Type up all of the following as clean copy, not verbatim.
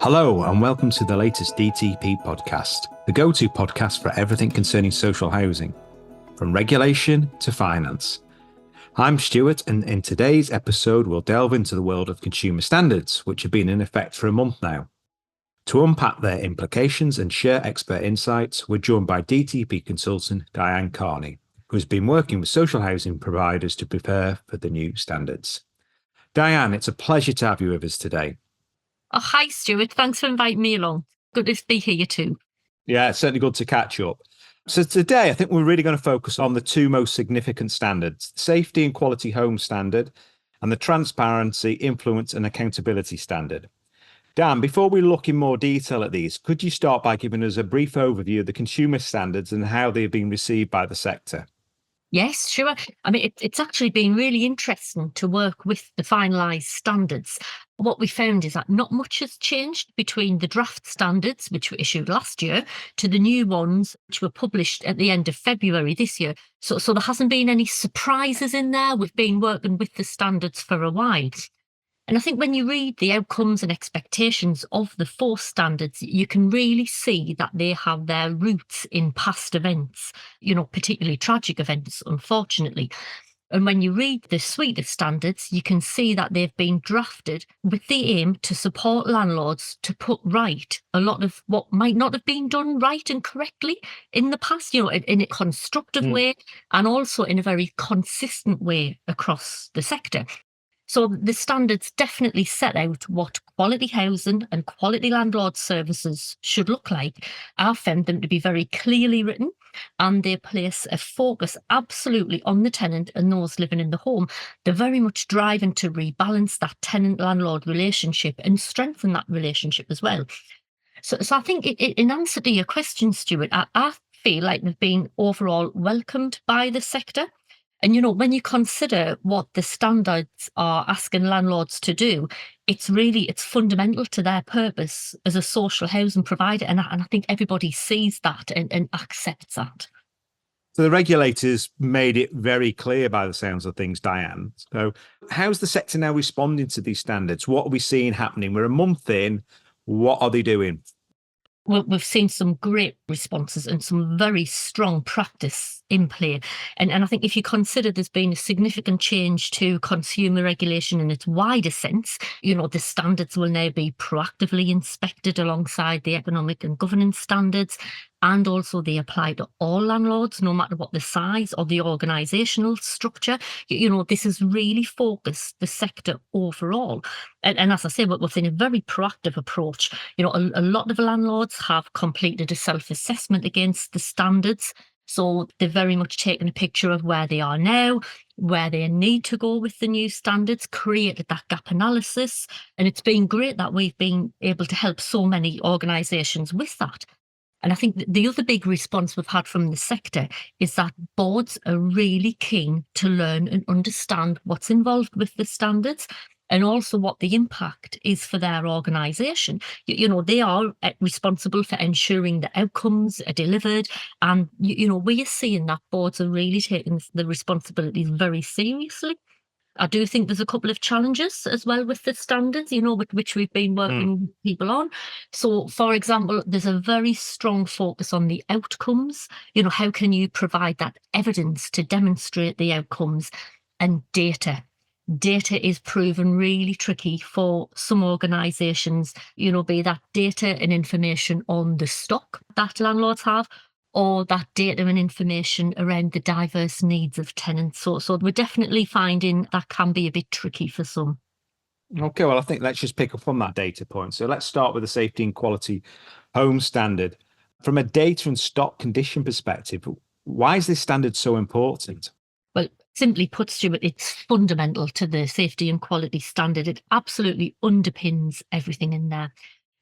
Hello and welcome to the latest DTP podcast, the go-to podcast for everything concerning social housing, from regulation to finance. I'm Stuart, and in today's episode we'll delve into the world of consumer standards, which have been in effect for a month now. To unpack their implications and share expert insights, we're joined by DTP consultant Diane Carney, who's been working with social housing providers to prepare for the new standards. Diane, it's a pleasure to have you with us today. Oh, hi, Stuart. Thanks for inviting me along. Good to be here too. Yeah, it's certainly good to catch up. So today, I think we're really going to focus on the two most significant standards, the Safety and Quality Home Standard and the Transparency, Influence and Accountability Standard. Dan, before we look in more detail at these, could you start by giving us a brief overview of the consumer standards and how they've been received by the sector? Yes, sure. I mean, it's actually been really interesting to work with the finalised standards. What we found is that not much has changed between the draft standards, which were issued last year, to the new ones, which were published at the end of February this year. So there hasn't been any surprises in there. We've been working with the standards for a while. And I think when you read the outcomes and expectations of the four standards, you can really see that they have their roots in past events, particularly tragic events, unfortunately. And when you read the suite of standards, you can see that they've been drafted with the aim to support landlords to put right a lot of what might not have been done right and correctly in the past, in a constructive way and also in a very consistent way across the sector. So the standards definitely set out what quality housing and quality landlord services should look like. I found them to be very clearly written, and they place a focus absolutely on the tenant and those living in the home. They're very much driving to rebalance that tenant-landlord relationship and strengthen that relationship as well. So I think in answer to your question, Stuart, I feel like they've been overall welcomed by the sector. And, when you consider what the standards are asking landlords to do, it's fundamental to their purpose as a social housing provider. And I think everybody sees that and accepts that. So the regulators made it very clear by the sounds of things, Diane. So how's the sector now responding to these standards? What are we seeing happening? We're a month in. What are they doing? We've seen some great responses and some very strong practice in play. And I think if you consider there's been a significant change to consumer regulation in its wider sense, the standards will now be proactively inspected alongside the economic and governance standards. And also they apply to all landlords, no matter what the size or the organisational structure. This has really focused the sector overall. And as I say, within a very proactive approach, a lot of landlords have completed a self-assessment against the standards. So they've very much taken a picture of where they are now, where they need to go with the new standards, created that gap analysis. And it's been great that we've been able to help so many organisations with that. And I think the other big response we've had from the sector is that boards are really keen to learn and understand what's involved with the standards and also what the impact is for their organisation. They are responsible for ensuring the outcomes are delivered. And, we are seeing that boards are really taking the responsibilities very seriously. I do think there's a couple of challenges as well with the standards, with which we've been working with people on. So, for example, there's a very strong focus on the outcomes. How can you provide that evidence to demonstrate the outcomes? And data. Data is proven really tricky for some organisations, be that data and information on the stock that landlords have, or that data and information around the diverse needs of tenants. So we're definitely finding that can be a bit tricky for some. Okay, well, I think let's just pick up on that data point. So let's start with the Safety and Quality Home Standard. From a data and stock condition perspective, why is this standard so important? Well, simply put, Stuart, it's fundamental to the safety and quality standard. It absolutely underpins everything in there.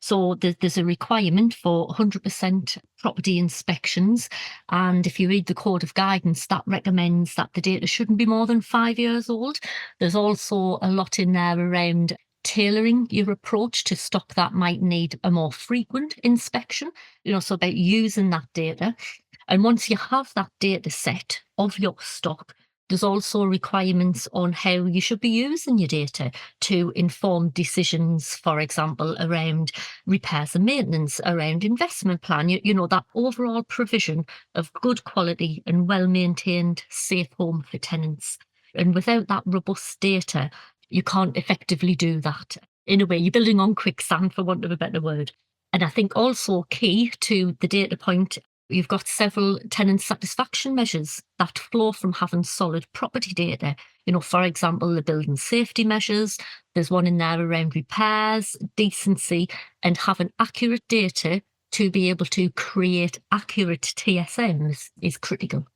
So there's a requirement for 100% property inspections. And if you read the Code of Guidance, that recommends that the data shouldn't be more than 5 years old. There's also a lot in there around tailoring your approach to stock that might need a more frequent inspection, so about using that data. And once you have that data set of your stock, There's also requirements on how you should be using your data to inform decisions, for example, around repairs and maintenance, around investment plan, that overall provision of good quality and well-maintained safe home for tenants. And without that robust data, you can't effectively do that. In a way, you're building on quicksand, for want of a better word. And I think also key to the data point, you've got several tenant satisfaction measures that flow from having solid property data. For example, the building safety measures, there's one in there around repairs, decency, and having accurate data to be able to create accurate TSMs is critical.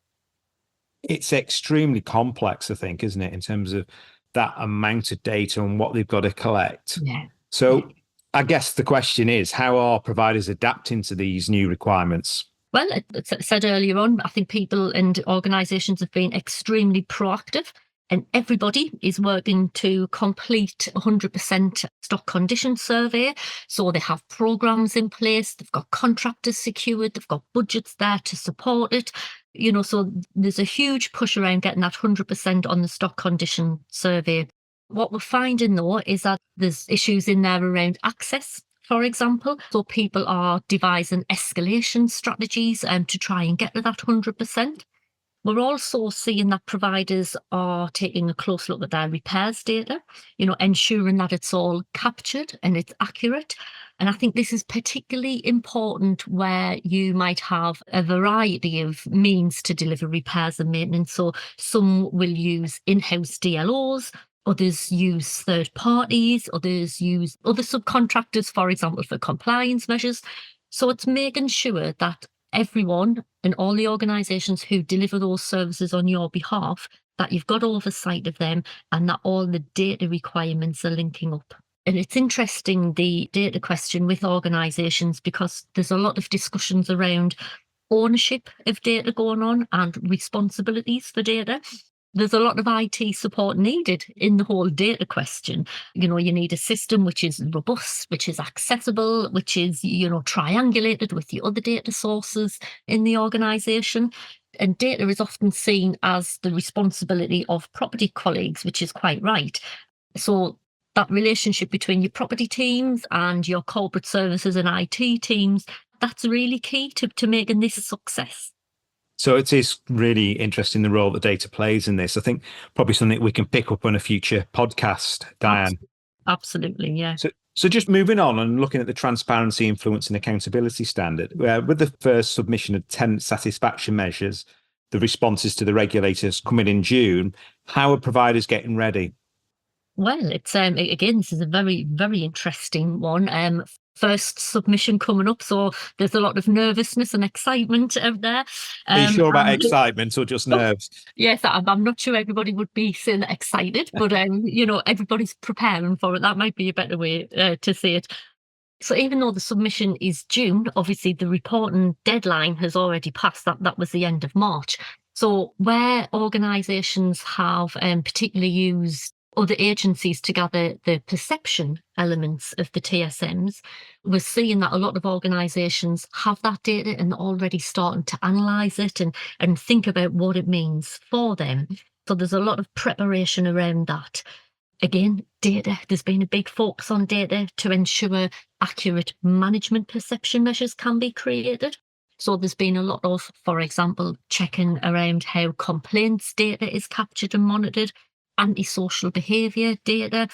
It's extremely complex, I think, isn't it, in terms of that amount of data and what they've got to collect. Yeah. So I guess the question is, how are providers adapting to these new requirements? Well, as I said earlier on, I think people and organisations have been extremely proactive, and everybody is working to complete 100% stock condition survey. So they have programmes in place, they've got contractors secured, they've got budgets there to support it. So there's a huge push around getting that 100% on the stock condition survey. What we're finding, though, is that there's issues in there around access, for example. So people are devising escalation strategies to try and get to that 100%. We're also seeing that providers are taking a close look at their repairs data, ensuring that it's all captured and it's accurate. And I think this is particularly important where you might have a variety of means to deliver repairs and maintenance. So some will use in-house DLOs, others use third parties, others use other subcontractors, for example, for compliance measures. So it's making sure that everyone and all the organisations who deliver those services on your behalf, that you've got oversight of them and that all the data requirements are linking up. And it's interesting, the data question with organisations, because there's a lot of discussions around ownership of data going on and responsibilities for data. There's a lot of IT support needed in the whole data question. You need a system which is robust, which is accessible, which is, triangulated with the other data sources in the organisation. And data is often seen as the responsibility of property colleagues, which is quite right. So that relationship between your property teams and your corporate services and IT teams, that's really key to making this a success. So it is really interesting the role that data plays in this. I think probably something we can pick up on a future podcast, Diane. Absolutely, yeah. So just moving on and looking at the transparency, influence and accountability standard, with the first submission of tenant satisfaction measures, the responses to the regulators coming in June, how are providers getting ready? Well, it's again, this is a very, very interesting one. First submission coming up, so there's a lot of nervousness and excitement out there. Are you sure about excitement or just nerves? Yes, I'm not sure everybody would be saying excited, but everybody's preparing for it. That might be a better way to say it. So even though the submission is June, obviously the reporting deadline has already passed. That was the end of March. So where organisations have particularly used other agencies to gather the perception elements of the TSMs, we're seeing that a lot of organisations have that data and already starting to analyse it and think about what it means for them. So there's a lot of preparation around that. Again, data, there's been a big focus on data to ensure accurate management perception measures can be created. So there's been a lot of, for example, checking around how complaints data is captured and monitored, antisocial behaviour data,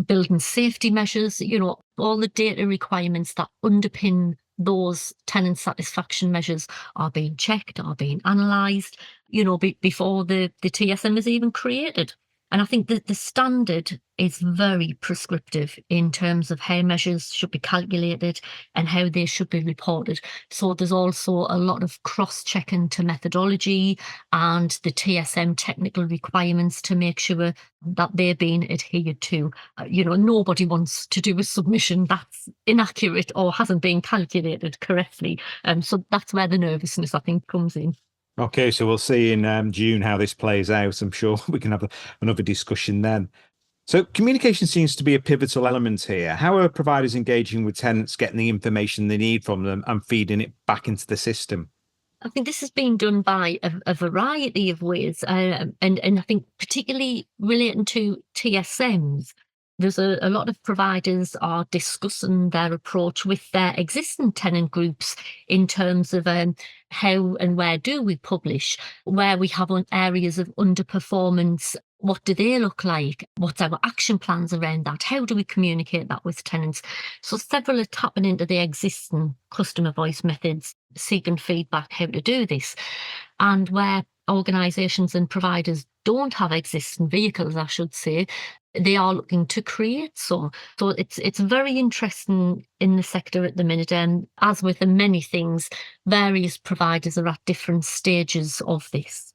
building safety measures, all the data requirements that underpin those tenant satisfaction measures are being checked, are being analysed, before the TSM is even created. And I think that the standard is very prescriptive in terms of how measures should be calculated and how they should be reported. So there's also a lot of cross-checking to methodology and the TSM technical requirements to make sure that they're being adhered to. Nobody wants to do a submission that's inaccurate or hasn't been calculated correctly. So that's where the nervousness, I think, comes in. Okay, so we'll see in June how this plays out. I'm sure we can have another discussion then. So communication seems to be a pivotal element here. How are providers engaging with tenants, getting the information they need from them and feeding it back into the system? I think this has been done by a variety of ways, and I think particularly relating to TSMs, there's a lot of providers are discussing their approach with their existing tenant groups in terms of how and where do we publish, where we have areas of underperformance. What do they look like? What's our action plans around that? How do we communicate that with tenants? So several are tapping into the existing customer voice methods, seeking feedback how to do this. And where organisations and providers don't have existing vehicles, I should say, they are looking to create some. So it's very interesting in the sector at the minute. And as with many things, various providers are at different stages of this.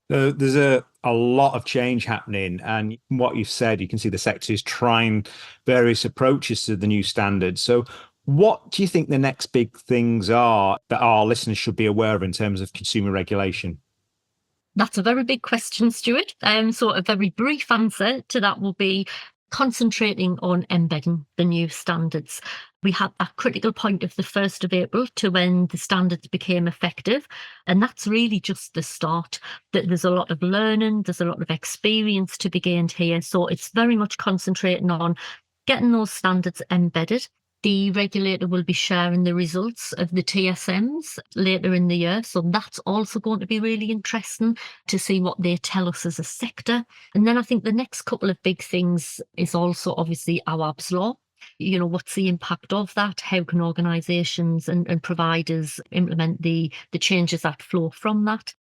There's a lot of change happening, and from what you've said, you can see the sector is trying various approaches to the new standards. So what do you think the next big things are that our listeners should be aware of in terms of consumer regulation? That's a very big question, Stuart. So a very brief answer to that will be concentrating on embedding the new standards. We had that critical point of the 1st of April to when the standards became effective. And that's really just the start. There's a lot of learning, there's a lot of experience to be gained here. So it's very much concentrating on getting those standards embedded. The regulator will be sharing the results of the TSMs later in the year. So that's also going to be really interesting to see what they tell us as a sector. And then I think the next couple of big things is also obviously Awaab's law. You know, what's the impact of that? How can organisations and providers implement the changes that flow from that?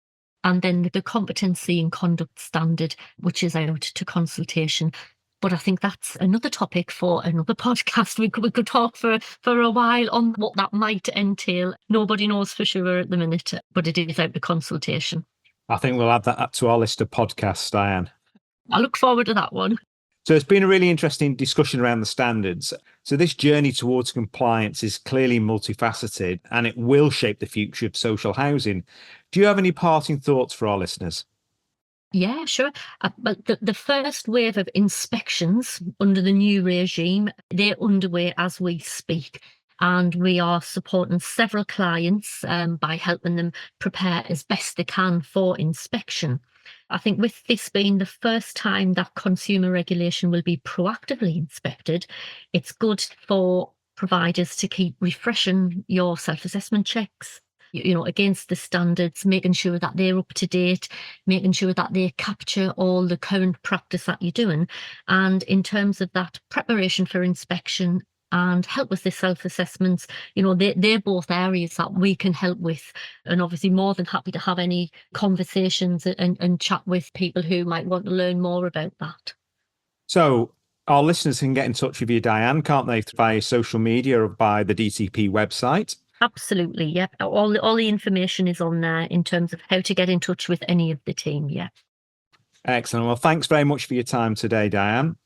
And then the competency and conduct standard, which is out to consultation. But I think that's another topic for another podcast. We could talk for a while on what that might entail. Nobody knows for sure at the minute, but it is out to consultation. I think we'll add that up to our list of podcasts, Diane. I look forward to that one. So it's been a really interesting discussion around the standards. So this journey towards compliance is clearly multifaceted, and it will shape the future of social housing. Do you have any parting thoughts for our listeners? Yeah, sure. But the first wave of inspections under the new regime, they're underway as we speak. And we are supporting several clients by helping them prepare as best they can for inspection. I think with this being the first time that consumer regulation will be proactively inspected, it's good for providers to keep refreshing your self-assessment checks, you know, against the standards, making sure that they're up to date, making sure that they capture all the current practice that you're doing. And in terms of that preparation for inspection and help with the self-assessments, you know, they're both areas that we can help with. And obviously more than happy to have any conversations and chat with people who might want to learn more about that. So our listeners can get in touch with you, Diane, can't they, via social media or by the DTP website? Absolutely, yeah. All the information is on there in terms of how to get in touch with any of the team, yeah. Excellent. Well, thanks very much for your time today, Diane.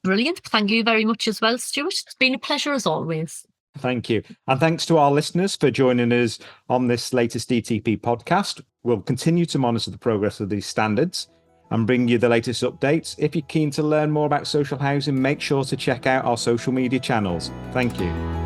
Brilliant. Thank you very much as well, Stuart. It's been a pleasure as always. Thank you. And thanks to our listeners for joining us on this latest DTP podcast. We'll continue to monitor the progress of these standards and bring you the latest updates. If you're keen to learn more about social housing, make sure to check out our social media channels. Thank you.